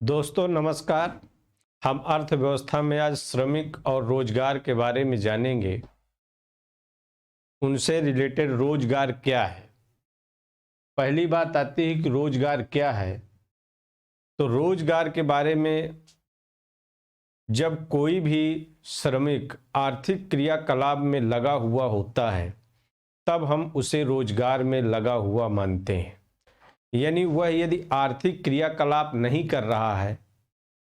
दोस्तों नमस्कार। हम अर्थव्यवस्था में आज श्रमिक और रोजगार के बारे में जानेंगे। उनसे रिलेटेड रोजगार क्या है। पहली बात आती है कि रोजगार क्या है। तो रोजगार के बारे में जब कोई भी श्रमिक आर्थिक क्रियाकलाप में लगा हुआ होता है तब हम उसे रोजगार में लगा हुआ मानते हैं। यानी वह यदि आर्थिक क्रियाकलाप नहीं कर रहा है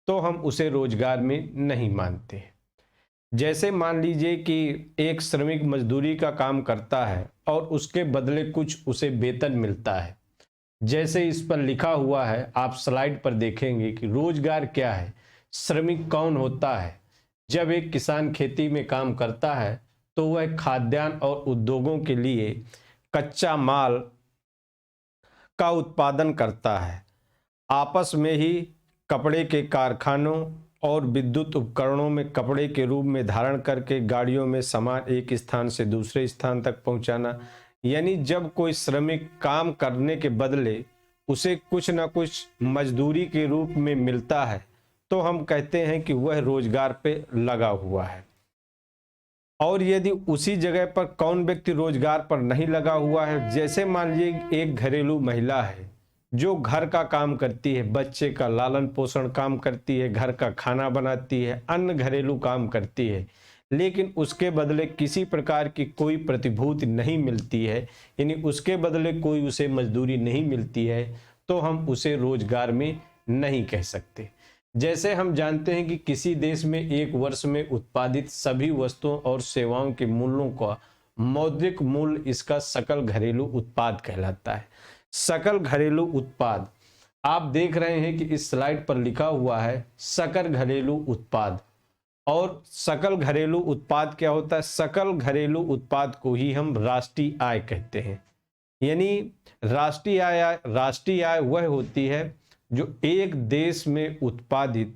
तो हम उसे रोजगार में नहीं मानते। जैसे मान लीजिए कि एक श्रमिक मजदूरी का काम करता है और उसके बदले कुछ उसे वेतन मिलता है। जैसे इस पर लिखा हुआ है, आप स्लाइड पर देखेंगे कि रोजगार क्या है, श्रमिक कौन होता है। जब एक किसान खेती में काम करता है तो वह खाद्यान्न और उद्योगों के लिए कच्चा माल का उत्पादन करता है। आपस में ही कपड़े के कारखानों और विद्युत उपकरणों में कपड़े के रूप में धारण करके गाड़ियों में सामान एक स्थान से दूसरे स्थान तक पहुंचाना। यानी जब कोई श्रमिक काम करने के बदले उसे कुछ ना कुछ मजदूरी के रूप में मिलता है तो हम कहते हैं कि वह रोजगार पे लगा हुआ है। और यदि उसी जगह पर कौन व्यक्ति रोजगार पर नहीं लगा हुआ है, जैसे मान लीजिए एक घरेलू महिला है जो घर का काम करती है, बच्चे का लालन पोषण काम करती है, घर का खाना बनाती है, अन्य घरेलू काम करती है, लेकिन उसके बदले किसी प्रकार की कोई प्रतिभूति नहीं मिलती है, यानी उसके बदले कोई उसे मजदूरी नहीं मिलती है, तो हम उसे रोजगार में नहीं कह सकते। जैसे हम जानते हैं कि किसी देश में एक वर्ष में उत्पादित सभी वस्तुओं और सेवाओं के मूल्यों का मौद्रिक मूल्य इसका सकल घरेलू उत्पाद कहलाता है। सकल घरेलू उत्पाद, आप देख रहे हैं कि इस स्लाइड पर लिखा हुआ है सकल घरेलू उत्पाद। और सकल घरेलू उत्पाद क्या होता है? सकल घरेलू उत्पाद को ही हम राष्ट्रीय आय कहते हैं। यानी राष्ट्रीय आय वह होती है जो एक देश में उत्पादित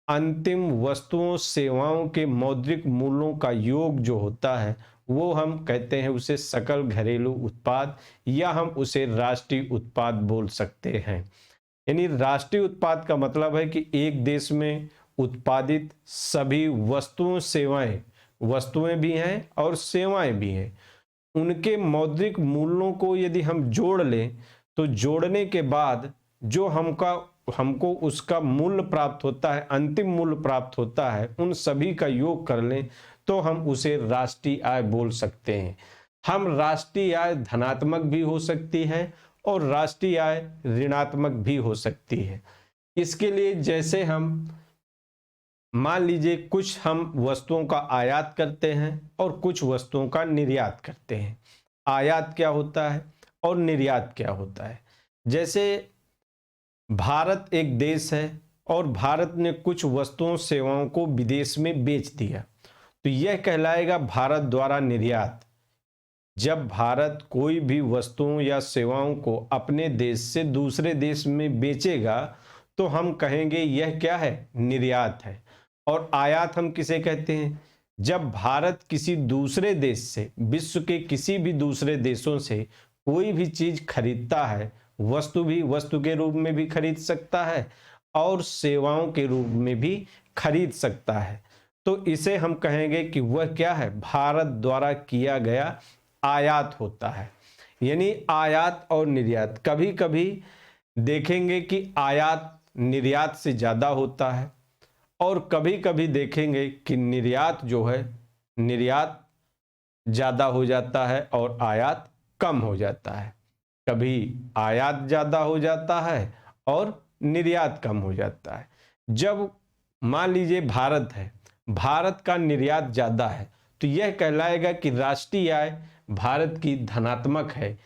अंतिम वस्तुओं सेवाओं के मौद्रिक मूल्यों का योग जो होता है वो हम कहते हैं उसे सकल घरेलू उत्पाद, या हम उसे राष्ट्रीय उत्पाद बोल सकते हैं। यानी राष्ट्रीय उत्पाद का मतलब है कि एक देश में उत्पादित सभी वस्तुएं भी हैं और सेवाएं भी हैं, उनके मौद्रिक मूल्यों को यदि हम जोड़ लें तो जोड़ने के बाद जो हमको उसका मूल्य प्राप्त होता है, अंतिम मूल्य प्राप्त होता है, उन सभी का योग कर लें तो हम उसे राष्ट्रीय आय बोल सकते हैं। हम राष्ट्रीय आय धनात्मक भी हो सकती है और राष्ट्रीय आय ऋणात्मक भी हो सकती है। इसके लिए जैसे हम मान लीजिए कुछ हम वस्तुओं का आयात करते हैं और कुछ वस्तुओं का निर्यात करते हैं। आयात क्या होता है और निर्यात क्या होता है? जैसे भारत एक देश है और भारत ने कुछ वस्तुओं सेवाओं को विदेश में बेच दिया तो यह कहलाएगा भारत द्वारा निर्यात। जब भारत कोई भी वस्तुओं या सेवाओं को अपने देश से दूसरे देश में बेचेगा तो हम कहेंगे यह क्या है? निर्यात है। और आयात हम किसे कहते हैं? जब भारत किसी दूसरे देश से, विश्व के किसी भी दूसरे देशों से कोई भी चीज खरीदता है, वस्तु के रूप में भी खरीद सकता है और सेवाओं के रूप में भी खरीद सकता है, तो इसे हम कहेंगे कि वह क्या है? भारत द्वारा किया गया आयात होता है। यानी आयात और निर्यात, कभी कभी देखेंगे कि आयात निर्यात से ज्यादा होता है और कभी कभी देखेंगे कि निर्यात जो है, निर्यात ज्यादा हो जाता है और आयात कम हो जाता है। कभी आयात ज्यादा हो जाता है और निर्यात कम हो जाता है। जब मान लीजिए भारत है, भारत का निर्यात ज्यादा है तो यह कहलाएगा कि राष्ट्रीय आय भारत की धनात्मक है।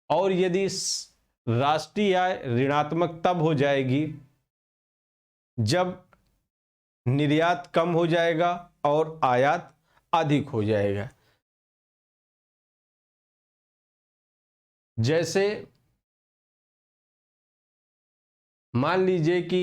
और यदि राष्ट्रीय आय ऋणात्मक तब हो जाएगी जब निर्यात कम हो जाएगा और आयात अधिक हो जाएगा। जैसे मान लीजिए कि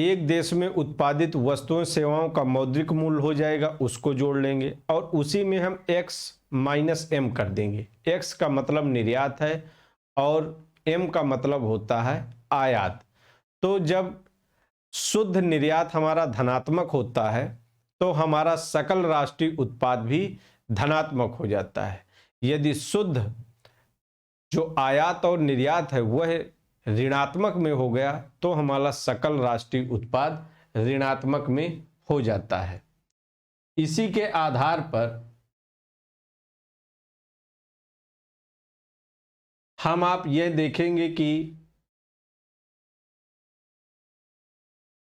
एक देश में उत्पादित वस्तुओं सेवाओं का मौद्रिक मूल्य हो जाएगा, उसको जोड़ लेंगे और उसी में हम x माइनस एम कर देंगे। x का मतलब निर्यात है और m का मतलब होता है आयात। तो जब शुद्ध निर्यात हमारा धनात्मक होता है तो हमारा सकल राष्ट्रीय उत्पाद भी धनात्मक हो जाता है। यदि शुद्ध जो आयात और निर्यात है वह ऋणात्मक में हो गया तो हमारा सकल राष्ट्रीय उत्पाद ऋणात्मक में हो जाता है। इसी के आधार पर हम आप यह देखेंगे कि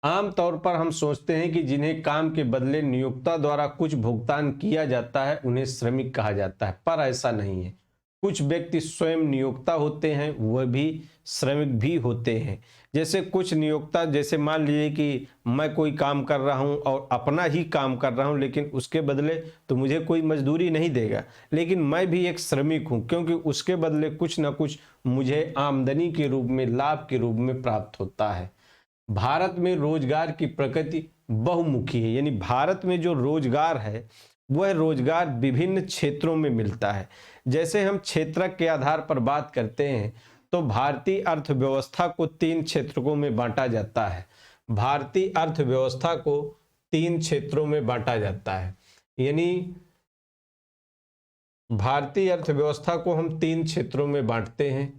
आमतौर पर हम सोचते हैं कि जिन्हें काम के बदले नियोक्ता द्वारा कुछ भुगतान किया जाता है उन्हें श्रमिक कहा जाता है, पर ऐसा नहीं है। कुछ व्यक्ति स्वयं नियोक्ता होते हैं, वह भी श्रमिक भी होते हैं। जैसे कुछ नियोक्ता, जैसे मान लीजिए कि मैं कोई काम कर रहा हूं और अपना ही काम कर रहा हूं, लेकिन उसके बदले तो मुझे कोई मजदूरी नहीं देगा, लेकिन मैं भी एक श्रमिक हूं क्योंकि उसके बदले कुछ ना कुछ मुझे आमदनी के रूप में, लाभ के रूप में प्राप्त होता है। भारत में रोजगार की प्रकृति बहुमुखी है, यानी भारत में जो रोजगार है वह रोजगार विभिन्न क्षेत्रों में मिलता है। जैसे हम क्षेत्र के आधार पर बात करते हैं तो भारतीय अर्थव्यवस्था को 3 क्षेत्रों में बांटा जाता है। भारतीय अर्थव्यवस्था को 3 क्षेत्रों में बांटा जाता है, यानी भारतीय अर्थव्यवस्था को हम 3 क्षेत्रों में बांटते हैं।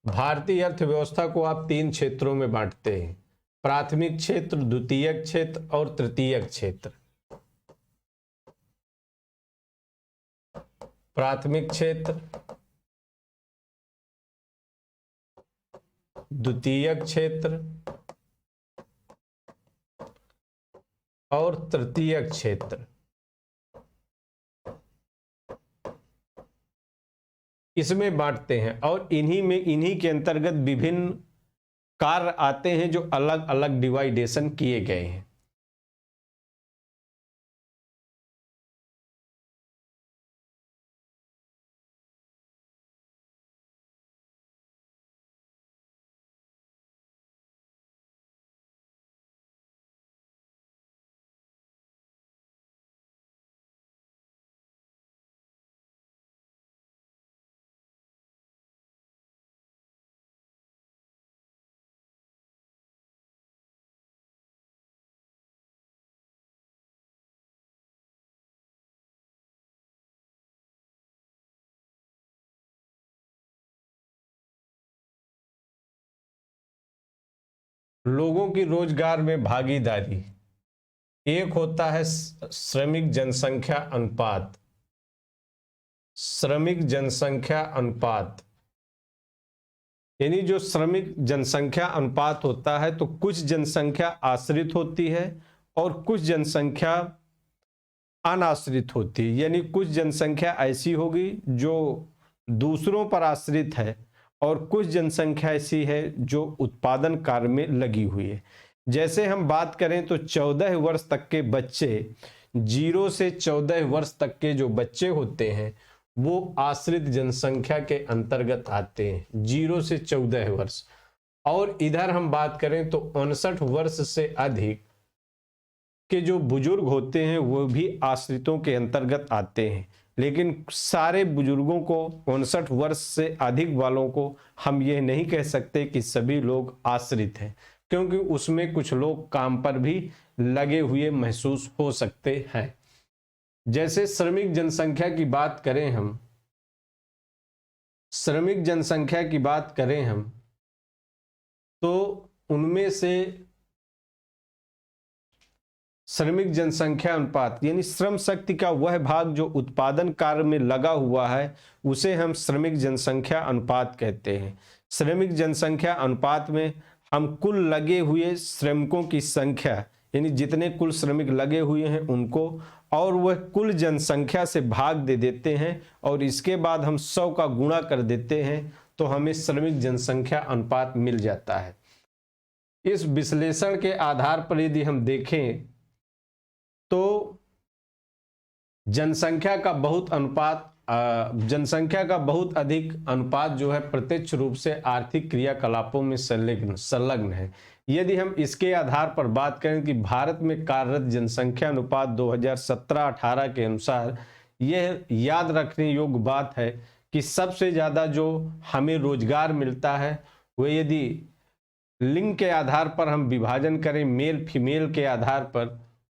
भारतीय अर्थव्यवस्था को आप 3 क्षेत्रों में बांटते हैं, प्राथमिक क्षेत्र, द्वितीयक क्षेत्र और तृतीयक क्षेत्र। प्राथमिक क्षेत्र, द्वितीयक क्षेत्र और तृतीयक क्षेत्र। इसमें बांटते हैं और इन्हीं के अंतर्गत विभिन्न कार्य आते हैं जो अलग अलग डिवाइडेशन किए गए हैं। लोगों की रोजगार में भागीदारी, एक होता है श्रमिक जनसंख्या अनुपात। श्रमिक जनसंख्या अनुपात यानी जो श्रमिक जनसंख्या अनुपात होता है तो कुछ जनसंख्या आश्रित होती है और कुछ जनसंख्या अनाश्रित होती है, यानी कुछ जनसंख्या ऐसी होगी जो दूसरों पर आश्रित है और कुछ जनसंख्या ऐसी है जो उत्पादन कार्य में लगी हुई है। जैसे हम बात करें तो 14 वर्ष तक के बच्चे, 0 से 14 वर्ष तक के जो बच्चे होते हैं वो आश्रित जनसंख्या के अंतर्गत आते हैं, 0 से 14 वर्ष। और इधर हम बात करें तो 59 वर्ष से अधिक के जो बुजुर्ग होते हैं वो भी आश्रितों के अंतर्गत आते हैं। लेकिन सारे बुजुर्गों को, 59 वर्ष से अधिक वालों को हम ये नहीं कह सकते कि सभी लोग आश्रित हैं, क्योंकि उसमें कुछ लोग काम पर भी लगे हुए महसूस हो सकते हैं। जैसे श्रमिक जनसंख्या की बात करें हम, श्रमिक जनसंख्या की बात करें हम तो उनमें से श्रमिक जनसंख्या अनुपात यानी श्रम शक्ति का वह भाग जो उत्पादन कार्य में लगा हुआ है उसे हम श्रमिक जनसंख्या अनुपात कहते हैं। श्रमिक जनसंख्या अनुपात में हम कुल लगे हुए श्रमिकों की संख्या यानी जितने कुल श्रमिक लगे हुए हैं उनको और वह कुल जनसंख्या से भाग दे देते हैं और इसके बाद हम 100 का गुणा कर देते हैं तो हमें श्रमिक जनसंख्या अनुपात मिल जाता है। इस विश्लेषण के आधार पर यदि हम देखें तो जनसंख्या का बहुत अनुपात जनसंख्या का बहुत अधिक अनुपात जो है प्रत्यक्ष रूप से आर्थिक क्रियाकलापों में संलग्न है। यदि हम इसके आधार पर बात करें कि भारत में कार्यरत जनसंख्या अनुपात 2017-18 के अनुसार, यह याद रखने योग्य बात है कि सबसे ज़्यादा जो हमें रोजगार मिलता है वह, यदि लिंग के आधार पर हम विभाजन करें मेल फीमेल के आधार पर,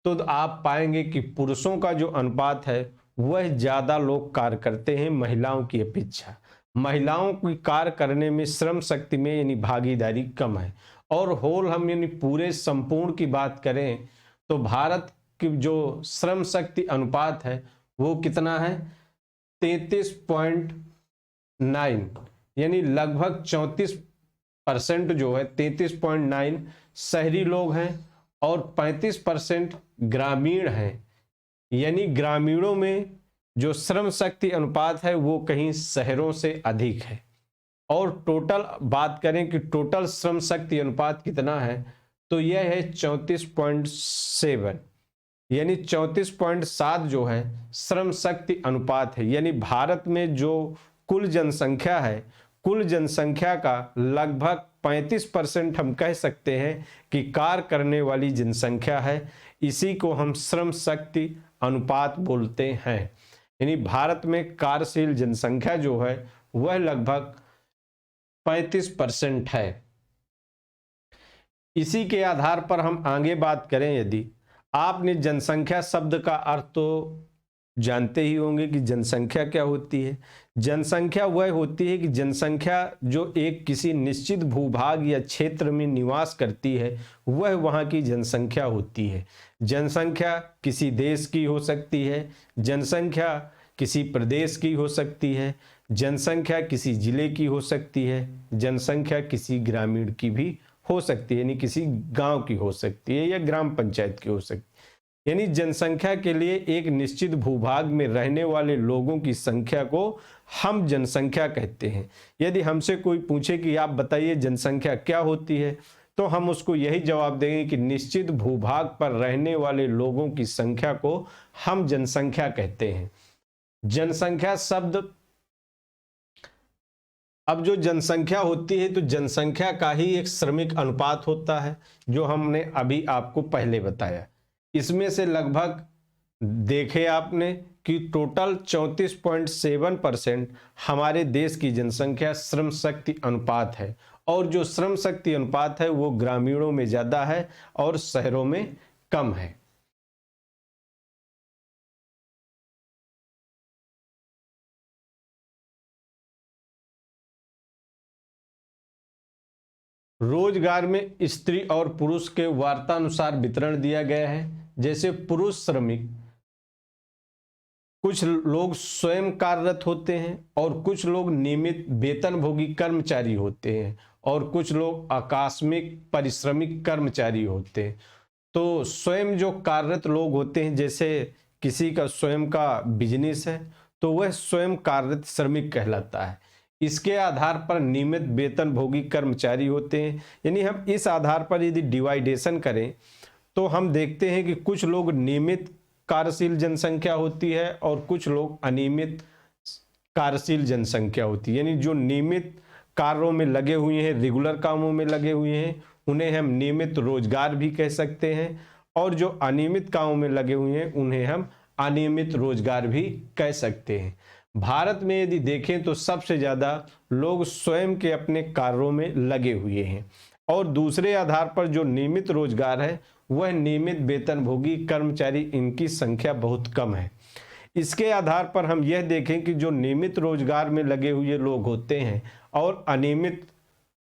तो आप पाएंगे कि पुरुषों का जो अनुपात है वह ज़्यादा लोग कार्य करते हैं महिलाओं की अपेक्षा। महिलाओं की कार्य करने में श्रम शक्ति में यानी भागीदारी कम है। और होल हम यानी पूरे संपूर्ण की बात करें तो भारत की जो श्रम शक्ति अनुपात है वो कितना है, 33.9, यानी लगभग 34% जो है 33.9 शहरी लोग हैं और 35% ग्रामीण हैं। यानी ग्रामीणों में जो श्रम शक्ति अनुपात है वो कहीं शहरों से अधिक है। और टोटल बात करें कि टोटल श्रम शक्ति अनुपात कितना है, तो यह है 34.7, यानी 34.7 जो है श्रम शक्ति अनुपात है। यानी भारत में जो कुल जनसंख्या है, कुल जनसंख्या का लगभग 35% हम कह सकते हैं कि कार्य करने वाली जनसंख्या है। इसी को हम श्रम शक्ति अनुपात बोलते हैं। यानी भारत में कार्यशील जनसंख्या जो है वह लगभग 35% है। इसी के आधार पर हम आगे बात करें, यदि आपने जनसंख्या शब्द का अर्थ तो जानते ही होंगे कि जनसंख्या क्या होती है। जनसंख्या वह होती है कि जनसंख्या जो एक किसी निश्चित भूभाग या क्षेत्र में निवास करती है वह वहाँ की जनसंख्या होती है। जनसंख्या किसी देश की हो सकती है, जनसंख्या किसी प्रदेश की हो सकती है, जनसंख्या किसी जिले की हो सकती है, जनसंख्या किसी ग्रामीण की भी हो सकती है, यानी किसी गांव की हो सकती है या ग्राम पंचायत की हो सकती है। यानी जनसंख्या के लिए एक निश्चित भूभाग में रहने वाले लोगों की संख्या को हम जनसंख्या कहते हैं। यदि हमसे कोई पूछे कि आप बताइए जनसंख्या क्या होती है, तो हम उसको यही जवाब देंगे कि निश्चित भूभाग पर रहने वाले लोगों की संख्या को हम जनसंख्या कहते हैं। जनसंख्या शब्द, अब जो जनसंख्या होती है तो जनसंख्या का ही एक श्रमिक अनुपात होता है जो हमने अभी आपको पहले बताया। इसमें से लगभग देखे आपने कि टोटल 34.7% हमारे देश की जनसंख्या श्रम शक्ति अनुपात है। और जो श्रम शक्ति अनुपात है वो ग्रामीणों में ज़्यादा है और शहरों में कम है। रोजगार में स्त्री और पुरुष के वार्तानुसार वितरण दिया गया है। जैसे पुरुष श्रमिक, कुछ लोग स्वयं कार्यरत होते हैं और कुछ लोग नियमित वेतनभोगी कर्मचारी होते हैं और कुछ लोग आकस्मिक पारिश्रमिक कर्मचारी होते हैं। तो स्वयं जो कार्यरत लोग होते हैं, जैसे किसी का स्वयं का बिजनेस है तो वह स्वयं कार्यरत श्रमिक कहलाता है। इसके आधार पर नियमित वेतनभोगी कर्मचारी होते हैं। यानी हम इस आधार पर यदि डिवाइडेशन करें तो हम देखते हैं कि कुछ लोग नियमित कार्यशील जनसंख्या होती है और कुछ लोग अनियमित कार्यशील जनसंख्या होती है। यानी जो नियमित कार्यों में लगे हुए हैं, रेगुलर कामों में लगे हुए हैं, उन्हें हम नियमित रोजगार भी कह सकते हैं, और जो अनियमित कामों में लगे हुए हैं उन्हें हम अनियमित रोजगार भी कह सकते हैं। भारत में यदि देखें तो सबसे ज़्यादा लोग स्वयं के अपने कार्यों में लगे हुए हैं और दूसरे आधार पर जो नियमित रोजगार है वह नियमित वेतनभोगी कर्मचारी, इनकी संख्या बहुत कम है। इसके आधार पर हम यह देखें कि जो नियमित रोजगार में लगे हुए लोग होते हैं और अनियमित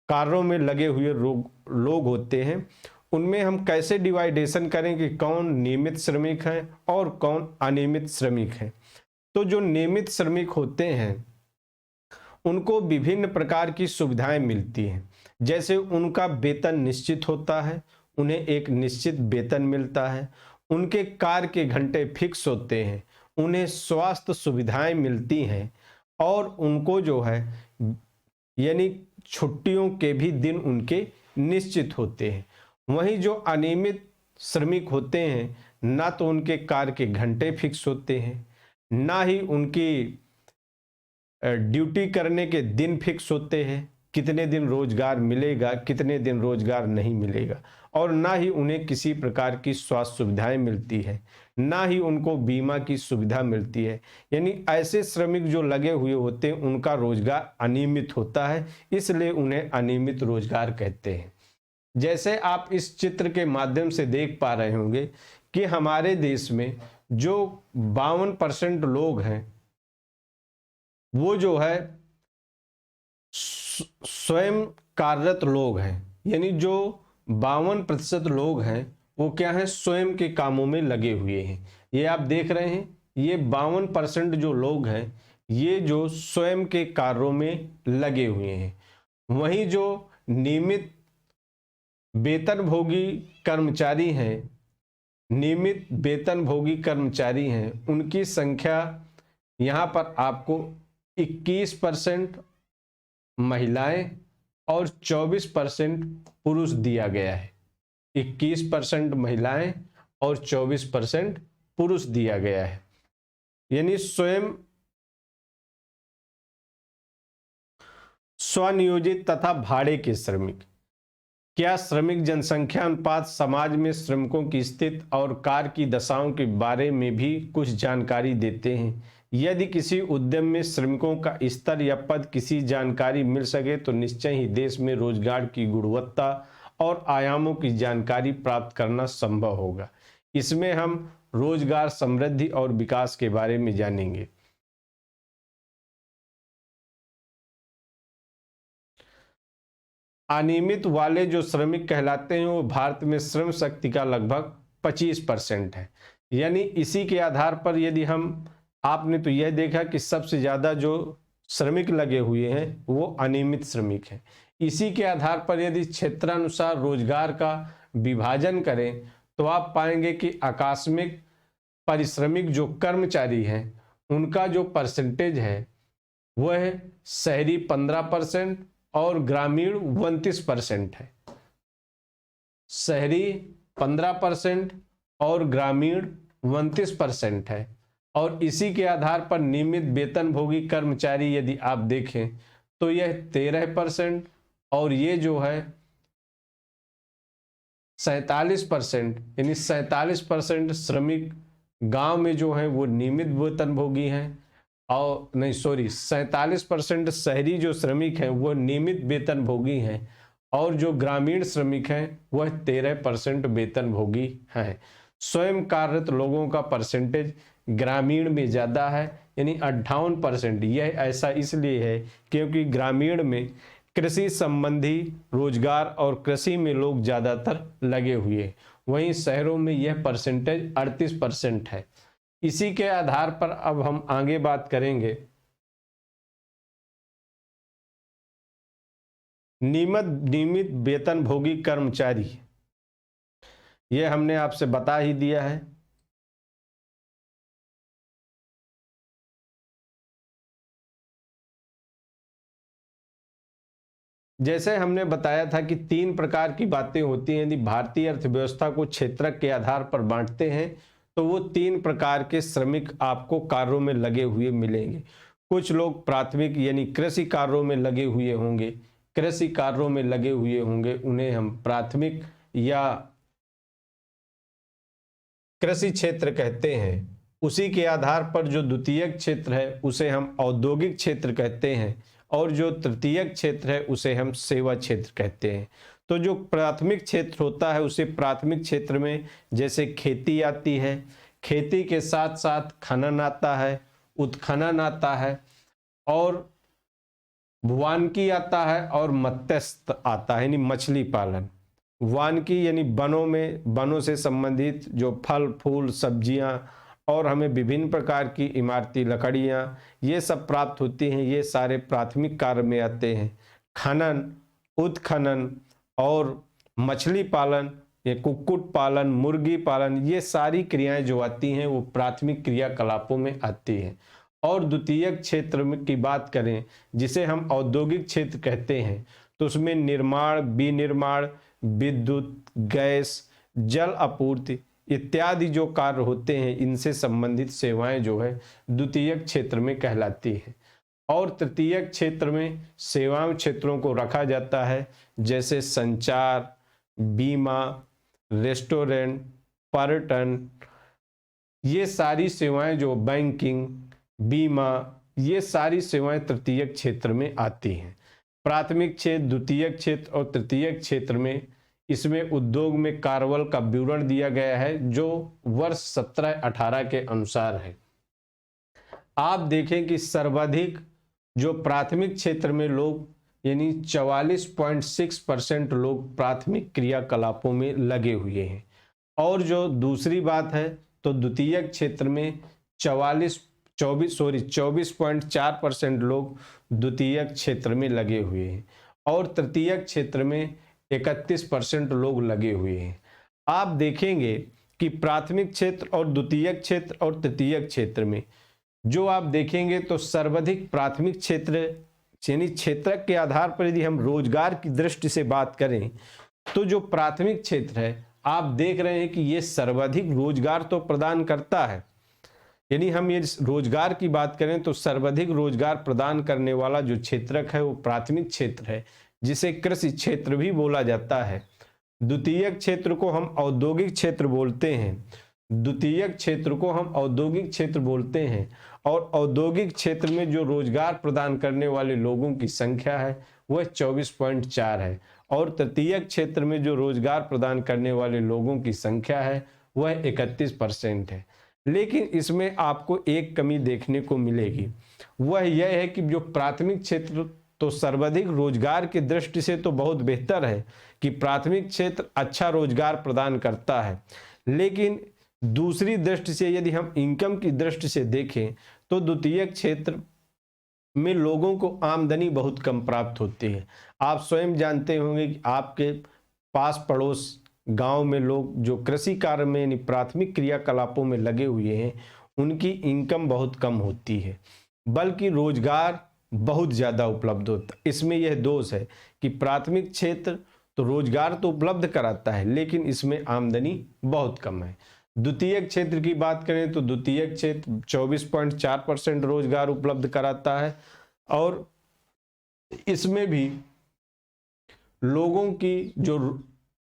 कार्यों में लगे हुए लोग होते हैं, उनमें हम कैसे डिवाइडेशन करें कि कौन नियमित श्रमिक हैं और कौन अनियमित श्रमिक हैं। तो जो नियमित श्रमिक होते हैं उनको विभिन्न प्रकार की सुविधाएं मिलती हैं। जैसे उनका वेतन निश्चित होता है, उन्हें एक निश्चित वेतन मिलता है, उनके कार्य के घंटे फिक्स होते हैं, उन्हें स्वास्थ्य सुविधाएं मिलती हैं और उनको जो है यानी छुट्टियों के भी दिन उनके निश्चित होते हैं। वहीं जो अनियमित श्रमिक होते हैं ना तो उनके कार्य के घंटे फिक्स होते हैं, ना ही उनकी ड्यूटी करने के दिन फिक्स होते हैं, कितने दिन रोजगार मिलेगा, कितने दिन रोजगार नहीं मिलेगा, और ना ही उन्हें किसी प्रकार की स्वास्थ्य सुविधाएं मिलती है, ना ही उनको बीमा की सुविधा मिलती है। यानी ऐसे श्रमिक जो लगे हुए होते हैं उनका रोजगार अनियमित होता है, इसलिए उन्हें अनियमित रोजगार कहते हैं। जैसे आप इस चित्र के माध्यम से देख पा रहे होंगे कि हमारे देश में जो 52% लोग हैं वो जो है स्वयं कार्यरत लोग हैं। यानी जो 52% लोग हैं वो क्या है, स्वयं के कामों में लगे हुए हैं। ये आप देख रहे हैं, ये 52% जो लोग हैं ये जो स्वयं के कार्यों में लगे हुए हैं। वहीं जो नियमित वेतनभोगी कर्मचारी हैं, नियमित वेतनभोगी कर्मचारी हैं, उनकी संख्या यहाँ पर आपको 21% महिलाएं और 24% पुरुष दिया गया है। 21% महिलाएं और 24% पुरुष दिया गया है। यानी स्वनियोजित तथा भाड़े के श्रमिक। क्या श्रमिक जनसंख्या अनुपात समाज में श्रमिकों की स्थिति और कार्य की दशाओं के बारे में भी कुछ जानकारी देते हैं? यदि किसी उद्यम में श्रमिकों का स्तर या पद किसी जानकारी मिल सके तो निश्चय ही देश में रोजगार की गुणवत्ता और आयामों की जानकारी प्राप्त करना संभव होगा। इसमें हम रोजगार समृद्धि और विकास के बारे में जानेंगे। अनियमित वाले जो श्रमिक कहलाते हैं वो भारत में श्रम शक्ति का लगभग 25% है। यानी इसी के आधार पर यदि हम, आपने तो यह देखा कि सबसे ज्यादा जो श्रमिक लगे हुए हैं वो अनियमित श्रमिक हैं। इसी के आधार पर यदि क्षेत्रानुसार रोजगार का विभाजन करें तो आप पाएंगे कि आकस्मिक परिश्रमिक जो कर्मचारी हैं उनका जो परसेंटेज है वह शहरी 15% और ग्रामीण 29% है। शहरी 15% और ग्रामीण 29% है। और इसी के आधार पर नियमित वेतनभोगी कर्मचारी यदि आप देखें तो यह 13% और ये जो है 47%, यानी 47% श्रमिक गांव में जो है वो नियमित वेतनभोगी हैं, और नहीं 47% शहरी जो श्रमिक हैं वो नियमित वेतनभोगी हैं, और जो ग्रामीण श्रमिक हैं वह 13% वेतनभोगी हैं। स्वयं कार्यरत लोगों का परसेंटेज ग्रामीण में ज़्यादा है, यानी 58%। यह ऐसा इसलिए है क्योंकि ग्रामीण में कृषि संबंधी रोजगार और कृषि में लोग ज़्यादातर लगे हुए हैं, वहीं शहरों में यह परसेंटेज 38% है। इसी के आधार पर अब हम आगे बात करेंगे नियमित वेतनभोगी कर्मचारी। यह हमने आपसे बता ही दिया है। जैसे हमने बताया था कि 3 प्रकार की बातें होती हैं। यदि भारतीय अर्थव्यवस्था को क्षेत्रक के आधार पर बांटते हैं तो वो 3 प्रकार के श्रमिक आपको कार्यों में लगे हुए मिलेंगे। कुछ लोग प्राथमिक यानी कृषि कार्यों में लगे हुए होंगे, कृषि कार्यों में लगे हुए होंगे, उन्हें हम प्राथमिक या कृषि क्षेत्र कहते हैं। उसी के आधार पर जो द्वितीयक क्षेत्र है उसे हम औद्योगिक क्षेत्र कहते हैं, और जो तृतीयक क्षेत्र है उसे हम सेवा क्षेत्र कहते हैं। तो जो प्राथमिक क्षेत्र होता है उसे प्राथमिक क्षेत्र में जैसे खेती आती है, खेती के साथ साथ खनन आता है, उत्खनन आता है, और वानिकी आता है, और मत्स्य आता है यानी मछली पालन। वानिकी यानी वनों से संबंधित जो फल फूल सब्जियां और हमें विभिन्न प्रकार की इमारती लकड़ियां ये सब प्राप्त होती हैं, ये सारे प्राथमिक कार्य में आते हैं। खनन, उत्खनन और मछली पालन, ये कुक्कुट पालन, मुर्गी पालन, ये सारी क्रियाएं जो आती हैं वो प्राथमिक क्रियाकलापों में आती हैं। और द्वितीयक क्षेत्र में की बात करें जिसे हम औद्योगिक क्षेत्र कहते हैं तो उसमें निर्माण, विनिर्माण, विद्युत, गैस, जल आपूर्ति, इत्यादि जो कार्य होते हैं, इनसे संबंधित सेवाएं जो है द्वितीयक क्षेत्र में कहलाती है। और तृतीयक क्षेत्र में सेवाओं क्षेत्रों को रखा जाता है, जैसे संचार, बीमा, रेस्टोरेंट, पर्यटन, ये सारी सेवाएं जो बैंकिंग, बीमा, ये सारी सेवाएं तृतीयक क्षेत्र में आती हैं। प्राथमिक क्षेत्र, द्वितीयक क्षेत्र और तृतीयक क्षेत्र में इसमें उद्योग में कार्यबल का विवरण दिया गया है, जो वर्ष 17-18 के अनुसार है। आप देखें कि सर्वाधिक जो प्राथमिक क्षेत्र में लोग, यानी 44.6% लोग प्राथमिक क्रियाकलापों में लगे हुए हैं। और जो दूसरी बात है, तो द्वितीयक क्षेत्र में 24.4% लोग द्वितीयक क्षेत्र में लगे हुए हैं और तृतीयक क्षेत्र में 31% लोग लगे हुए हैं। आप देखेंगे कि प्राथमिक क्षेत्र और द्वितीयक क्षेत्र और तृतीयक क्षेत्र में जो आप देखेंगे तो सर्वाधिक प्राथमिक क्षेत्र, यानी क्षेत्र के आधार पर यदि हम रोजगार की दृष्टि से बात करें तो जो प्राथमिक क्षेत्र है, आप देख रहे हैं कि ये सर्वाधिक रोजगार तो प्रदान करता है। यानी हम ये रोजगार की बात करें तो सर्वाधिक रोजगार प्रदान करने वाला जो क्षेत्रक है वो प्राथमिक क्षेत्र है, जिसे कृषि क्षेत्र भी बोला जाता है। द्वितीयक क्षेत्र को हम औद्योगिक क्षेत्र बोलते हैं, द्वितीयक क्षेत्र को हम औद्योगिक क्षेत्र बोलते हैं। और औद्योगिक क्षेत्र में जो रोजगार प्रदान करने वाले लोगों की संख्या है वह 24.4 है और तृतीयक क्षेत्र में जो रोजगार प्रदान करने वाले लोगों की संख्या है वह 31% है। लेकिन इसमें आपको एक कमी देखने को मिलेगी, वह यह है कि जो प्राथमिक क्षेत्र तो सर्वाधिक रोजगार की दृष्टि से तो बहुत बेहतर है कि प्राथमिक क्षेत्र अच्छा रोजगार प्रदान करता है, लेकिन दूसरी दृष्टि से यदि हम इनकम की दृष्टि से देखें तो द्वितीयक क्षेत्र में लोगों को आमदनी बहुत कम प्राप्त होती है। आप स्वयं जानते होंगे कि आपके पास पड़ोस गांव में लोग जो कृषि कार्य में यानी प्राथमिक क्रियाकलापों में लगे हुए हैं, उनकी इनकम बहुत कम होती है, बल्कि रोजगार बहुत ज़्यादा उपलब्ध होता है। इसमें यह दोष है कि प्राथमिक क्षेत्र तो रोजगार तो उपलब्ध कराता है, लेकिन इसमें आमदनी बहुत कम है। द्वितीयक क्षेत्र की बात करें तो द्वितीयक क्षेत्र 24.4% रोजगार उपलब्ध कराता है और इसमें भी लोगों की जो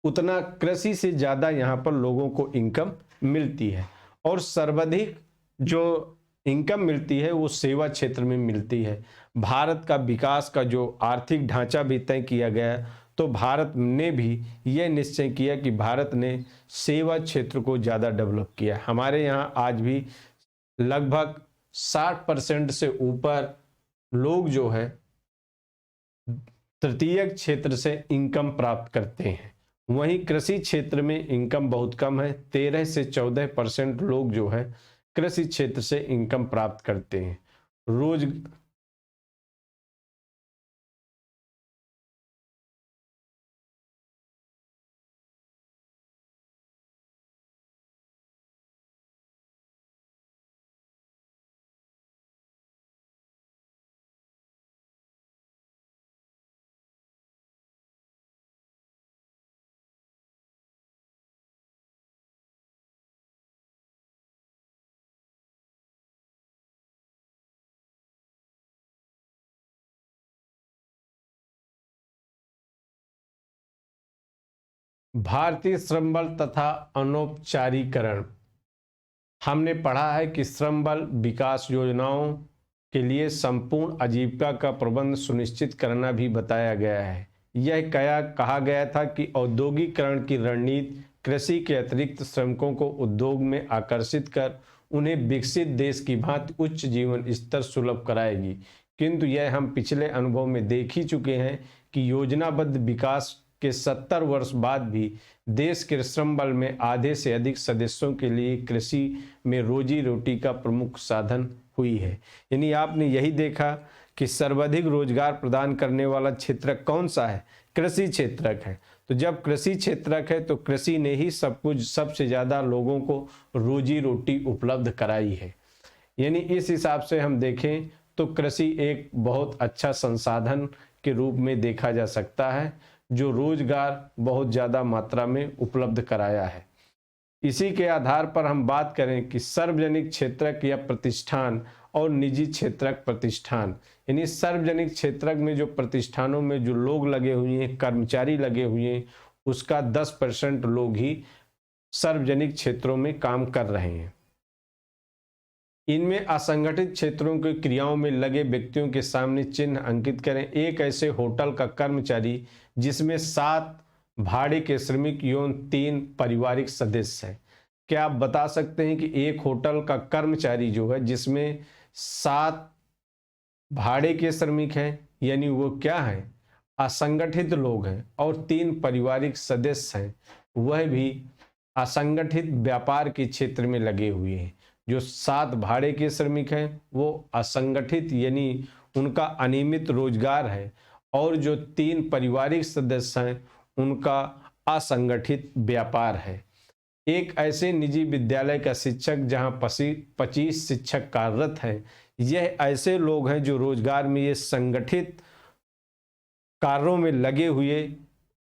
उतना कृषि से ज़्यादा यहाँ पर लोगों को इनकम मिलती है और सर्वाधिक जो इनकम मिलती है वो सेवा क्षेत्र में मिलती है। भारत का विकास का जो आर्थिक ढांचा भी तय किया गया, तो भारत ने भी यह निश्चय किया कि भारत ने सेवा क्षेत्र को ज़्यादा डेवलप किया। हमारे यहाँ आज भी लगभग 60% से ऊपर लोग जो है तृतीयक क्षेत्र से इनकम प्राप्त करते हैं। वहीं कृषि क्षेत्र में इनकम बहुत कम है, 13 से 14% लोग जो है कृषि क्षेत्र से इनकम प्राप्त करते हैं। भारतीय श्रम बल तथा अनौपचारीकरण, हमने पढ़ा है कि श्रम बल विकास योजनाओं के लिए संपूर्ण आजीविका का प्रबंध सुनिश्चित करना भी बताया गया है। यह कहा गया था कि औद्योगिकरण की रणनीति कृषि के अतिरिक्त श्रमिकों को उद्योग में आकर्षित कर उन्हें विकसित देश की भांति उच्च जीवन स्तर सुलभ कराएगी, किंतु यह हम पिछले अनुभव में देख ही चुके हैं कि योजनाबद्ध विकास के 70 वर्ष बाद भी देश के श्रम बल में आधे से अधिक सदस्यों के लिए कृषि में रोजी रोटी का प्रमुख साधन हुई है। यानी आपने यही देखा कि सर्वाधिक रोजगार प्रदान करने वाला क्षेत्रक कौन सा है? कृषि क्षेत्रक है। तो जब कृषि क्षेत्रक है तो कृषि ने ही सब कुछ सबसे ज़्यादा लोगों को रोजी रोटी उपलब्ध कराई है। यानी इस हिसाब से हम देखें तो कृषि एक बहुत अच्छा संसाधन के रूप में देखा जा सकता है, जो रोजगार बहुत ज़्यादा मात्रा में उपलब्ध कराया है। इसी के आधार पर हम बात करें कि सार्वजनिक क्षेत्रक या प्रतिष्ठान और निजी क्षेत्रक प्रतिष्ठान, यानी सार्वजनिक क्षेत्रक में जो प्रतिष्ठानों में जो लोग लगे हुए हैं, कर्मचारी लगे हुए हैं, उसका 10% लोग ही सार्वजनिक क्षेत्रों में काम कर रहे हैं। इनमें असंगठित क्षेत्रों की क्रियाओं में लगे व्यक्तियों के सामने चिन्ह अंकित करें। एक ऐसे होटल का कर्मचारी जिसमें 7 भाड़े के श्रमिक एवं 3 पारिवारिक सदस्य हैं। क्या आप बता सकते हैं कि एक होटल का कर्मचारी जो है जिसमें 7 भाड़े के श्रमिक हैं, यानी वो क्या है, असंगठित लोग हैं, और 3 पारिवारिक सदस्य हैं, वह भी असंगठित व्यापार के क्षेत्र में लगे हुए हैं। जो 7 भाड़े के श्रमिक हैं वो असंगठित, यानी उनका अनियमित रोजगार है, और जो 3 पारिवारिक सदस्य हैं उनका असंगठित व्यापार है। एक ऐसे निजी विद्यालय का शिक्षक जहां 25 शिक्षक कार्यरत हैं, यह ऐसे लोग हैं जो रोजगार में ये संगठित कार्यों में लगे हुए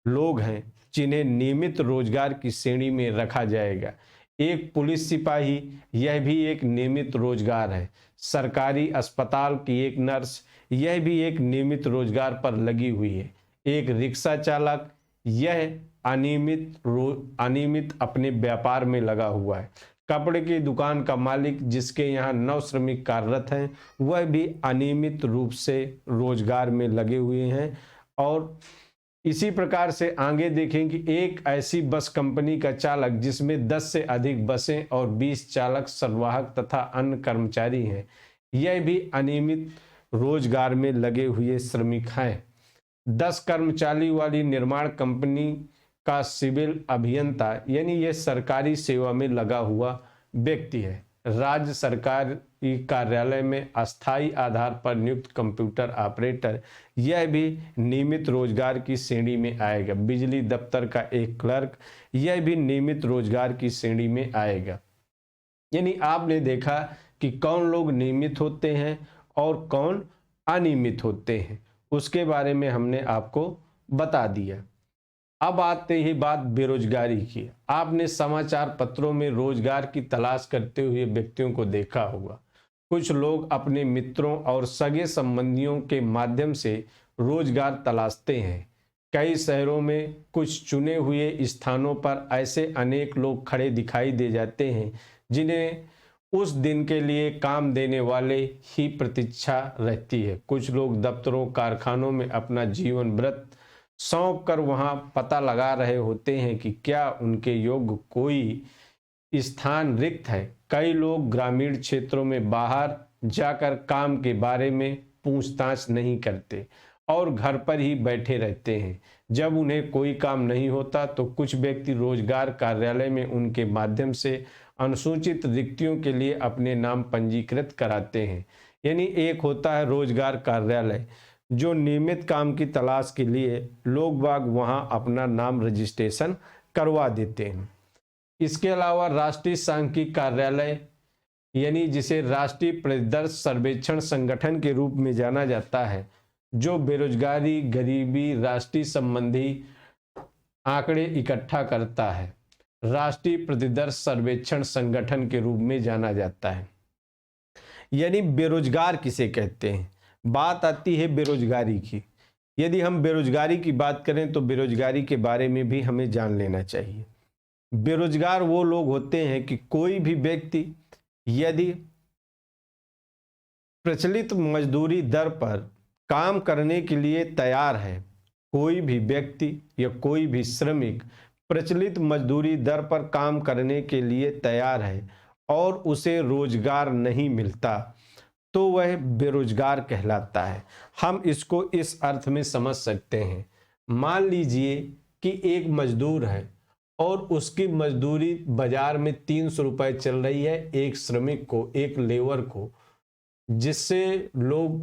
लोग हैं जिन्हें नियमित रोजगार की श्रेणी में रखा जाएगा। एक पुलिस सिपाही, यह भी एक नियमित रोजगार है। सरकारी अस्पताल की एक नर्स, यह भी एक नियमित रोजगार पर लगी हुई है। एक रिक्शा चालक, यह अनियमित अपने व्यापार में लगा हुआ है। कपड़े की दुकान का मालिक जिसके यहाँ 9 श्रमिक कार्यरत हैं, वह भी अनियमित रूप से रोजगार में लगे हुए हैं। और इसी प्रकार से आगे देखें कि एक ऐसी बस कंपनी का चालक जिसमें 10 से अधिक बसें और 20 चालक, संवाहक तथा अन्य कर्मचारी हैं, यह भी अनियमित रोजगार में लगे हुए श्रमिक हैं। 10 कर्मचारी वाली निर्माण कंपनी का सिविल अभियंता, यानी यह सरकारी सेवा में लगा हुआ व्यक्ति है। राज्य सरकारी कार्यालय में अस्थायी आधार पर नियुक्त कंप्यूटर ऑपरेटर, यह भी नियमित रोजगार की श्रेणी में आएगा। बिजली दफ्तर का एक क्लर्क, यह भी नियमित रोजगार की श्रेणी में आएगा। यानी आपने देखा कि कौन लोग नियमित होते हैं और कौन अनियमित होते हैं, उसके बारे में हमने आपको बता दिया। अब आते ही बात बेरोजगारी की। आपने समाचार पत्रों में रोजगार की तलाश करते हुए व्यक्तियों को देखा होगा। कुछ लोग अपने मित्रों और सगे संबंधियों के माध्यम से रोजगार तलाशते हैं। कई शहरों में कुछ चुने हुए स्थानों पर ऐसे अनेक लोग खड़े दिखाई दे जाते हैं जिन्हें उस दिन के लिए काम देने वाले ही प्रतीक्षा रहती है। कुछ लोग दफ्तरों, कारखानों में अपना जीवन व्रत सौंप कर वहां पता लगा रहे होते हैं कि क्या उनके योग्य कोई स्थान रिक्त है। कई लोग ग्रामीण क्षेत्रों में बाहर जाकर काम के बारे में पूछताछ नहीं करते और घर पर ही बैठे रहते हैं। जब उन्हें कोई काम नहीं होता तो कुछ व्यक्ति रोजगार कार्यालय में उनके माध्यम से अनुसूचित रिक्तियों के लिए अपने नाम पंजीकृत कराते हैं। यानी एक होता है रोजगार कार्यालय जो नियमित काम की तलाश के लिए लोग बाग वहां अपना नाम रजिस्ट्रेशन करवा देते हैं। इसके अलावा राष्ट्रीय सांख्यिकी कार्यालय, यानी जिसे राष्ट्रीय परिदर्श सर्वेक्षण संगठन के रूप में जाना जाता है, जो बेरोजगारी, गरीबी, राष्ट्रीय संबंधी आंकड़े इकट्ठा करता है, राष्ट्रीय प्रतिदर्श सर्वेक्षण संगठन के रूप में जाना जाता है। यानी बेरोजगार किसे कहते हैं, बात आती है बेरोजगारी की। यदि हम बेरोजगारी की बात करें तो बेरोजगारी के बारे में भी हमें जान लेना चाहिए। बेरोजगार वो लोग होते हैं कि कोई भी व्यक्ति यदि प्रचलित मजदूरी दर पर काम करने के लिए तैयार है, कोई भी व्यक्ति या कोई भी श्रमिक प्रचलित मजदूरी दर पर काम करने के लिए तैयार है और उसे रोजगार नहीं मिलता तो वह बेरोजगार कहलाता है। हम इसको इस अर्थ में समझ सकते हैं। मान लीजिए कि एक मजदूर है और उसकी मजदूरी बाजार में 300 रुपये चल रही है एक श्रमिक को, एक लेबर को, जिससे लोग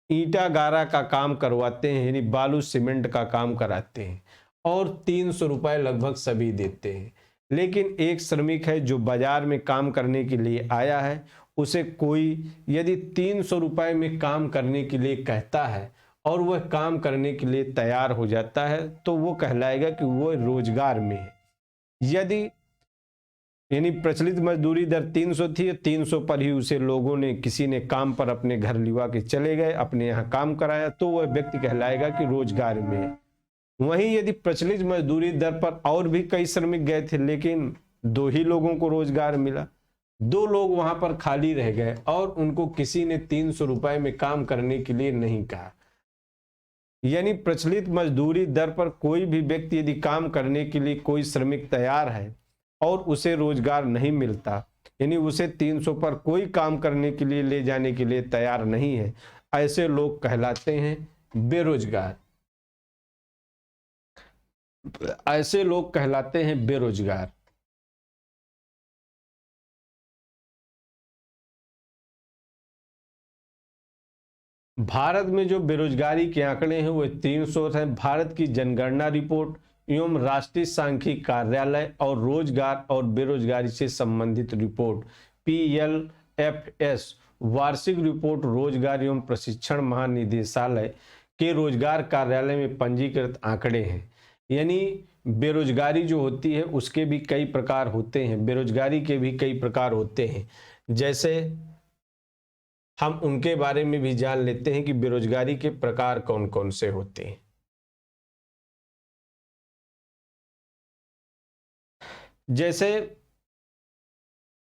ईंटा गारा का काम करवाते हैं, यानी बालू सीमेंट का काम कराते हैं और 300 रुपये लगभग सभी देते हैं। लेकिन एक श्रमिक है जो बाजार में काम करने के लिए आया है, उसे कोई यदि 300 रुपये में काम करने के लिए कहता है और वह काम करने के लिए तैयार हो जाता है तो वो कहलाएगा कि वो रोजगार में है। यदि यानी प्रचलित मजदूरी दर 300 थी, 300 पर ही उसे लोगों ने, किसी ने काम पर अपने घर लिवा के चले गए, अपने यहाँ काम कराया, तो वह व्यक्ति कहलाएगा कि रोजगार में है। वहीं यदि प्रचलित मजदूरी दर पर और भी कई श्रमिक गए थे, लेकिन 2 ही लोगों को रोजगार मिला, 2 लोग वहां पर खाली रह गए और उनको किसी ने 300 रुपए में काम करने के लिए नहीं कहा। यानी प्रचलित मजदूरी दर पर कोई भी व्यक्ति यदि काम करने के लिए कोई श्रमिक तैयार है और उसे रोजगार नहीं मिलता, यानी उसे 300 पर कोई काम करने के लिए ले जाने के लिए तैयार नहीं है, ऐसे लोग कहलाते हैं बेरोजगार। ऐसे लोग कहलाते हैं बेरोजगार। भारत में जो बेरोजगारी के आंकड़े हैं वो 300 हैं। भारत की जनगणना रिपोर्ट एवं राष्ट्रीय सांख्यिकी कार्यालय और रोजगार और बेरोजगारी से संबंधित रिपोर्ट PLFS वार्षिक रिपोर्ट रोजगार एवं प्रशिक्षण महानिदेशालय के रोजगार कार्यालय में पंजीकृत आंकड़े हैं। यानी बेरोजगारी जो होती है उसके भी कई प्रकार होते हैं, बेरोजगारी के भी कई प्रकार होते हैं। जैसे हम उनके बारे में भी जान लेते हैं कि बेरोजगारी के प्रकार कौन कौन से होते हैं। जैसे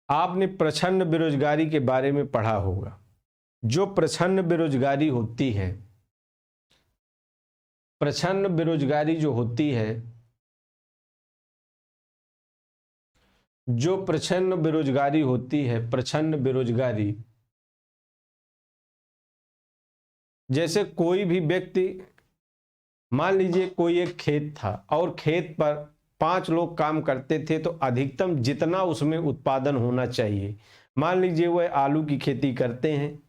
आपने प्रच्छन्न बेरोजगारी के बारे में पढ़ा होगा। जो प्रच्छन्न बेरोजगारी होती है, प्रच्छन्न बेरोजगारी जो होती है, जो प्रच्छन्न बेरोजगारी होती है, प्रच्छन्न बेरोजगारी, जैसे कोई भी व्यक्ति, मान लीजिए कोई एक खेत था और खेत पर 5 लोग काम करते थे, तो अधिकतम जितना उसमें उत्पादन होना चाहिए, मान लीजिए वह आलू की खेती करते हैं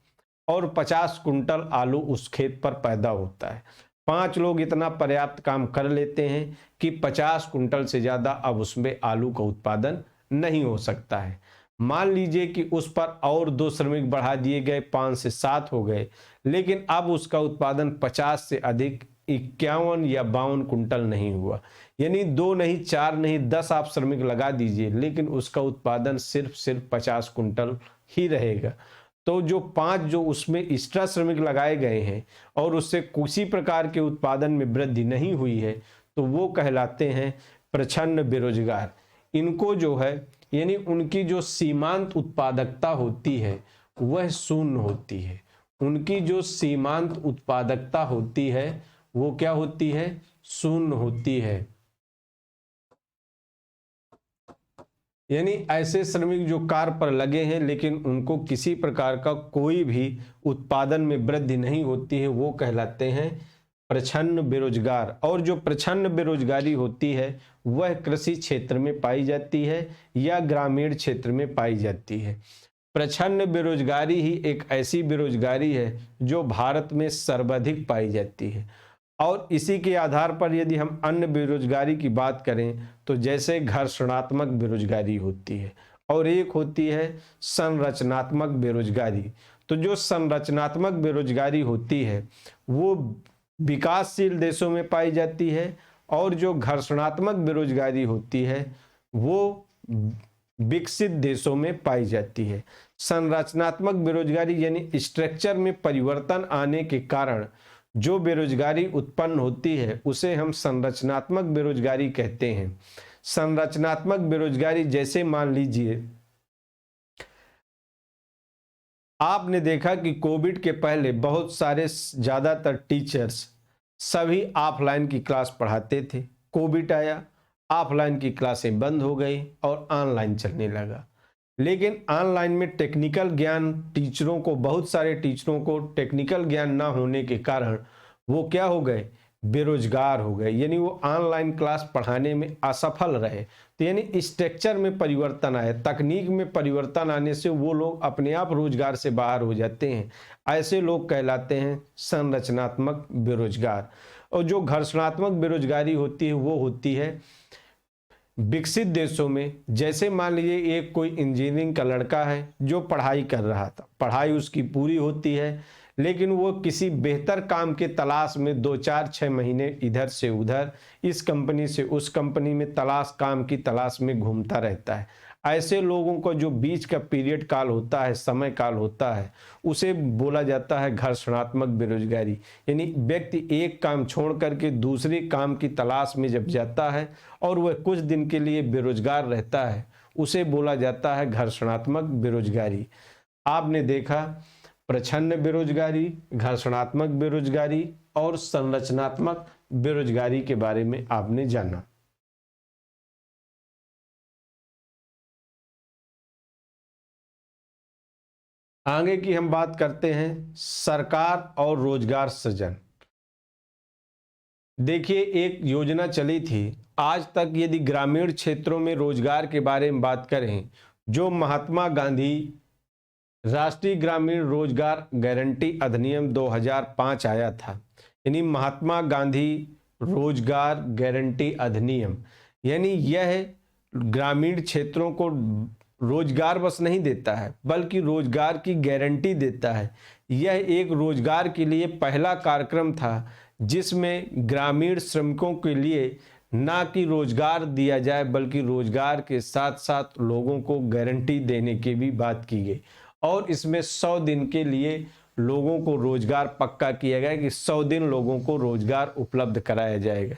और 50 कुंटल आलू उस खेत पर पैदा होता है। 5 लोग इतना पर्याप्त काम कर लेते हैं कि 50 कुंटल से ज़्यादा अब उसमें आलू का उत्पादन नहीं हो सकता है। मान लीजिए कि उस पर और 2 श्रमिक बढ़ा दिए गए, 5 से 7 हो गए, लेकिन अब उसका उत्पादन 50 से अधिक 51 या 52 कुंटल नहीं हुआ। यानी 2 नहीं, 4 नहीं, 10 आप श्रमिक लगा दीजिए, लेकिन उसका उत्पादन सिर्फ 50 कुंटल ही रहेगा। तो जो 5 जो उसमें एक्स्ट्रा श्रमिक लगाए गए हैं और उससे किसी प्रकार के उत्पादन में वृद्धि नहीं हुई है, तो वो कहलाते हैं प्रच्छन्न बेरोजगार। इनको जो है, यानी उनकी जो सीमांत उत्पादकता होती है वह शून्य होती है। उनकी जो सीमांत उत्पादकता होती है वो क्या होती है? शून्य होती है। यानी ऐसे श्रमिक जो कार्य पर लगे हैं लेकिन उनको किसी प्रकार का कोई भी उत्पादन में वृद्धि नहीं होती है, वो कहलाते हैं प्रच्छन्न बेरोजगार। और जो प्रच्छन्न बेरोजगारी होती है वह कृषि क्षेत्र में पाई जाती है या ग्रामीण क्षेत्र में पाई जाती है। प्रच्छन्न बेरोजगारी ही एक ऐसी बेरोजगारी है जो भारत में सर्वाधिक पाई जाती है। और इसी के आधार पर यदि हम अन्य बेरोजगारी की बात करें तो जैसे घर्षणात्मक बेरोजगारी होती है और एक होती है संरचनात्मक बेरोजगारी। तो जो संरचनात्मक बेरोजगारी होती है वो विकासशील देशों में पाई जाती है और जो घर्षणात्मक बेरोजगारी होती है वो विकसित देशों में पाई जाती है। संरचनात्मक बेरोजगारी यानी स्ट्रक्चर में परिवर्तन आने के कारण जो बेरोजगारी उत्पन्न होती है उसे हम संरचनात्मक बेरोजगारी कहते हैं। संरचनात्मक बेरोजगारी जैसे मान लीजिए आपने देखा कि कोविड के पहले बहुत सारे ज़्यादातर टीचर्स सभी ऑफलाइन की क्लास पढ़ाते थे। कोविड आया, ऑफलाइन की क्लासें बंद हो गई और ऑनलाइन चलने लगा। लेकिन ऑनलाइन में टेक्निकल ज्ञान टीचरों को, बहुत सारे टीचरों को टेक्निकल ज्ञान ना होने के कारण वो क्या हो गए? बेरोजगार हो गए। यानी वो ऑनलाइन क्लास पढ़ाने में असफल रहे। तो यानी स्ट्रक्चर में परिवर्तन आए, तकनीक में परिवर्तन आने से वो लोग अपने आप रोजगार से बाहर हो जाते हैं। ऐसे लोग कहलाते हैं संरचनात्मक बेरोजगार। और जो घर्षणात्मक बेरोजगारी होती है वो होती है विकसित देशों में। जैसे मान लीजिए एक कोई इंजीनियरिंग का लड़का है जो पढ़ाई कर रहा था, पढ़ाई उसकी पूरी होती है लेकिन वो किसी बेहतर काम के तलाश में 2-4-6 महीने इधर से उधर, इस कंपनी से उस कंपनी में काम की तलाश में घूमता रहता है। ऐसे लोगों को जो बीच का पीरियड काल होता है, समय काल होता है, उसे बोला जाता है घर्षणात्मक बेरोजगारी। यानी व्यक्ति एक काम छोड़ करके दूसरे काम की तलाश में जब जाता है और वह कुछ दिन के लिए बेरोजगार रहता है, उसे बोला जाता है घर्षणात्मक बेरोजगारी। आपने देखा प्रच्छन्न बेरोजगारी, घर्षणात्मक बेरोजगारी और संरचनात्मक बेरोजगारी के बारे में आपने जाना। आगे की हम बात करते हैं सरकार और रोजगार सृजन। देखिए, एक योजना चली थी आज तक, यदि ग्रामीण क्षेत्रों में रोजगार के बारे में बात करें, जो महात्मा गांधी राष्ट्रीय ग्रामीण रोजगार गारंटी अधिनियम 2005 आया था। यानी महात्मा गांधी रोजगार गारंटी अधिनियम, यानी यह ग्रामीण क्षेत्रों को रोजगार बस नहीं देता है बल्कि रोजगार की गारंटी देता है। यह एक रोजगार के लिए पहला कार्यक्रम था जिसमें ग्रामीण श्रमिकों के लिए ना कि रोजगार दिया जाए बल्कि रोजगार के साथ साथ लोगों को गारंटी देने की भी बात की गई। और इसमें 100 दिन के लिए लोगों को रोजगार पक्का किया गया कि 100 दिन लोगों को रोजगार उपलब्ध कराया जाएगा।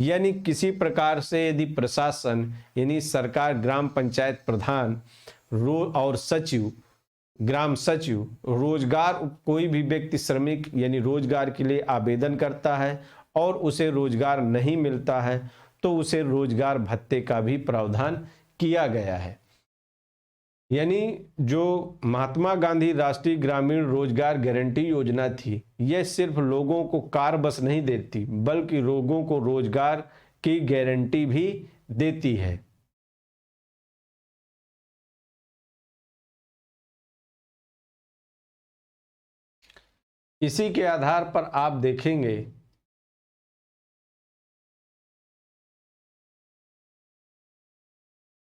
यानी किसी प्रकार से यदि प्रशासन यानी सरकार, ग्राम पंचायत प्रधान और सचिव, ग्राम सचिव रोजगार, कोई भी व्यक्ति श्रमिक यानी रोजगार के लिए आवेदन करता है और उसे रोजगार नहीं मिलता है तो उसे रोजगार भत्ते का भी प्रावधान किया गया है। यानी जो महात्मा गांधी राष्ट्रीय ग्रामीण रोजगार गारंटी योजना थी, यह सिर्फ लोगों को कार बस नहीं देती बल्कि लोगों को रोजगार की गारंटी भी देती है। इसी के आधार पर आप देखेंगे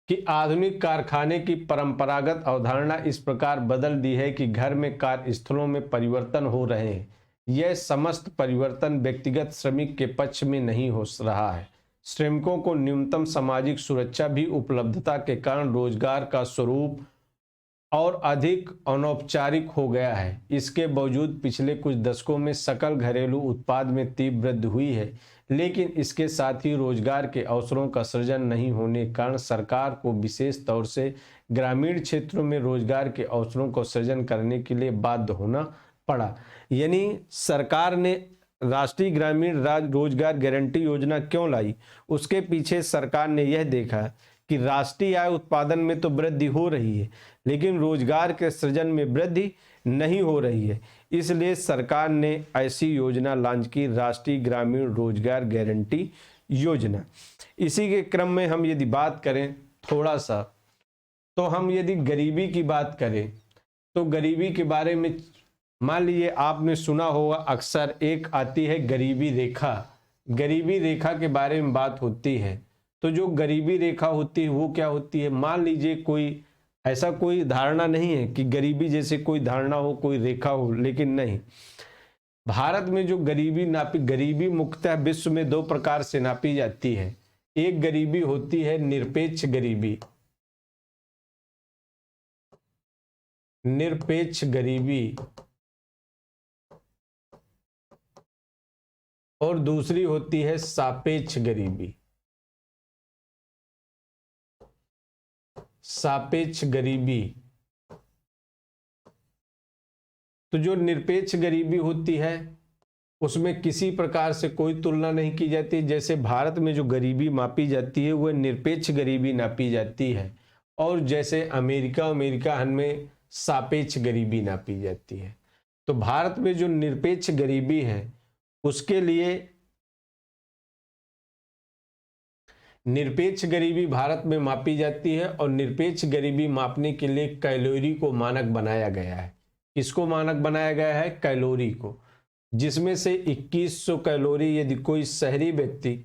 कि आधुनिक कारखाने की परंपरागत अवधारणा इस प्रकार बदल दी है कि घर में कार्यस्थलों में परिवर्तन हो रहे हैं। यह समस्त परिवर्तन व्यक्तिगत श्रमिक के पक्ष में नहीं हो रहा है। श्रमिकों को न्यूनतम सामाजिक सुरक्षा भी उपलब्धता के कारण रोजगार का स्वरूप और अधिक अनौपचारिक हो गया है। इसके बावजूद पिछले कुछ दशकों में सकल घरेलू उत्पाद में तीव्र वृद्धि हुई है, लेकिन इसके साथ ही रोजगार के अवसरों का सृजन नहीं होने के कारण सरकार को विशेष तौर से ग्रामीण क्षेत्रों में रोजगार के अवसरों को सृजन करने के लिए बाध्य होना पड़ा। यानी सरकार ने राष्ट्रीय ग्रामीण रोजगार गारंटी योजना क्यों लाई? उसके पीछे सरकार ने यह देखा कि राष्ट्रीय आय उत्पादन में तो वृद्धि हो रही है लेकिन रोजगार के सृजन में वृद्धि नहीं हो रही है। इसलिए सरकार ने ऐसी योजना लॉन्च की, राष्ट्रीय ग्रामीण रोजगार गारंटी योजना। इसी के क्रम में हम यदि बात करें थोड़ा सा, तो हम यदि गरीबी की बात करें तो गरीबी के बारे में मान लीजिए आपने सुना होगा, अक्सर एक आती है गरीबी रेखा। गरीबी रेखा के बारे में बात होती है, तो जो गरीबी रेखा होती है वो क्या होती है? मान लीजिए कोई ऐसा कोई धारणा नहीं है कि गरीबी जैसे कोई धारणा हो, कोई रेखा हो, लेकिन नहीं। भारत में जो गरीबी नापी, गरीबी मुख्यतः विश्व में 2 प्रकार से नापी जाती है। एक गरीबी होती है निरपेक्ष गरीबी, निरपेक्ष गरीबी, और दूसरी होती है सापेक्ष गरीबी। सापेक्ष गरीबी, तो जो निरपेक्ष गरीबी होती है उसमें किसी प्रकार से कोई तुलना नहीं की जाती। जैसे भारत में जो गरीबी मापी जाती है वह निरपेक्ष गरीबी नापी जाती है, और जैसे अमेरिका में सापेक्ष गरीबी नापी जाती है। तो भारत में जो निरपेक्ष गरीबी है उसके लिए, निरपेक्ष गरीबी भारत में मापी जाती है और निरपेक्ष गरीबी मापने के लिए कैलोरी को मानक बनाया गया है। किसको मानक बनाया गया है? कैलोरी को, जिसमें से 2100 कैलोरी यदि कोई शहरी व्यक्ति,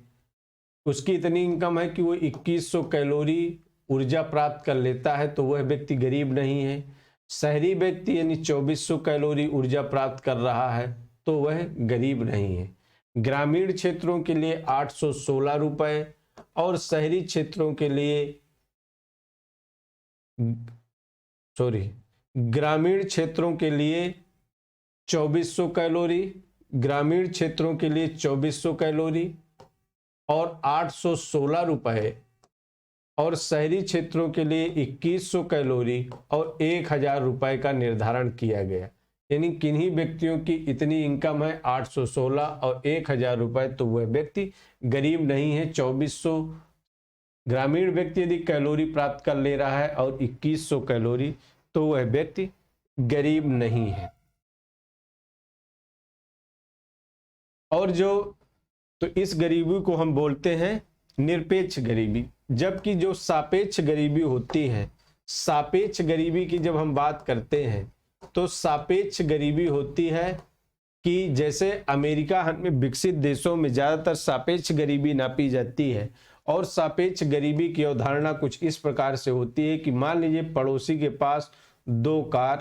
उसकी इतनी इनकम है कि वो 2100 कैलोरी ऊर्जा प्राप्त कर लेता है तो वह व्यक्ति गरीब नहीं है। शहरी व्यक्ति यानी 2400 कैलोरी ऊर्जा प्राप्त कर रहा है तो वह गरीब नहीं है। ग्रामीण क्षेत्रों के लिए 816 रुपए और शहरी क्षेत्रों के लिए ग्रामीण क्षेत्रों के लिए 2400 कैलोरी, ग्रामीण क्षेत्रों के लिए 2400 कैलोरी और 816 रुपए, और शहरी क्षेत्रों के लिए 2100 कैलोरी और 1000 रुपए का निर्धारण किया गया। यानी किन्हीं व्यक्तियों की इतनी इनकम है 816 और 1000 रुपए, तो वह व्यक्ति गरीब नहीं है। 2400 ग्रामीण व्यक्ति यदि कैलोरी प्राप्त कर ले रहा है और 2100 कैलोरी, तो वह व्यक्ति गरीब नहीं है। और तो इस गरीबी को हम बोलते हैं निरपेक्ष गरीबी। जबकि जो सापेक्ष गरीबी होती है, सापेक्ष गरीबी की जब हम बात करते हैं तो सापेक्ष गरीबी होती है कि जैसे अमेरिका में विकसित देशों में ज्यादातर सापेक्ष गरीबी नापी जाती है, और सापेक्ष गरीबी की अवधारणा कुछ इस प्रकार से होती है कि मान लीजिए पड़ोसी के पास 2 कार,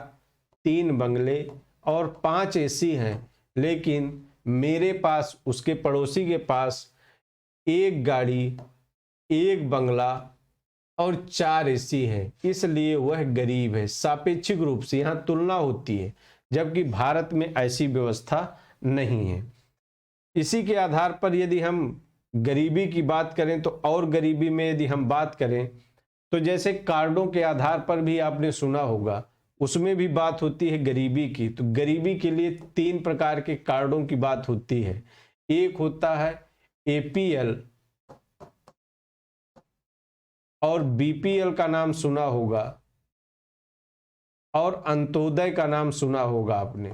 3 बंगले और 5 एसी हैं, लेकिन मेरे पास, उसके पड़ोसी के पास 1 गाड़ी, 1 बंगला और 4 एसी है, इसलिए वह गरीब है। सापेक्षिक रूप से यहाँ तुलना होती है, जबकि भारत में ऐसी व्यवस्था नहीं है। इसी के आधार पर यदि हम गरीबी की बात करें तो, और गरीबी में यदि हम बात करें तो जैसे कार्डों के आधार पर भी आपने सुना होगा, उसमें भी बात होती है गरीबी की। तो गरीबी के लिए 3 प्रकार के कार्डों की बात होती है। एक होता है एपीएल, और बीपीएल का नाम सुना होगा, और अंत्योदय का नाम सुना होगा आपने।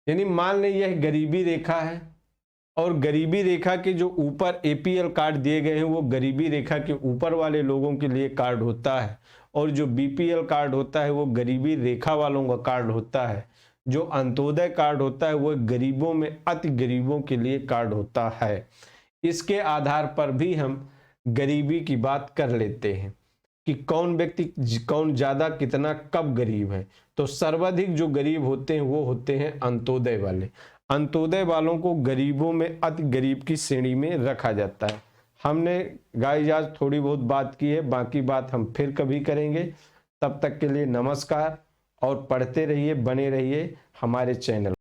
यानी मान लें यह गरीबी रेखा है, और गरीबी रेखा के जो ऊपर एपीएल कार्ड दिए गए हैं वो गरीबी रेखा के ऊपर वाले लोगों के लिए कार्ड होता है, और जो बीपीएल कार्ड होता है वो गरीबी रेखा वालों का कार्ड होता है। जो अंत्योदय कार्ड होता है वो गरीबों में अति गरीबों के लिए कार्ड होता है। इसके आधार पर भी हम गरीबी की बात कर लेते हैं कि कौन व्यक्ति, कौन ज्यादा, कितना, कब गरीब है। तो सर्वाधिक जो गरीब होते हैं वो होते हैं अंत्योदय वाले। अंत्योदय वालों को गरीबों में अति गरीब की श्रेणी में रखा जाता है। हमने गाइस आज थोड़ी बहुत बात की है, बाकी बात हम फिर कभी करेंगे। तब तक के लिए नमस्कार, और पढ़ते रहिए, बने रहिए हमारे चैनल।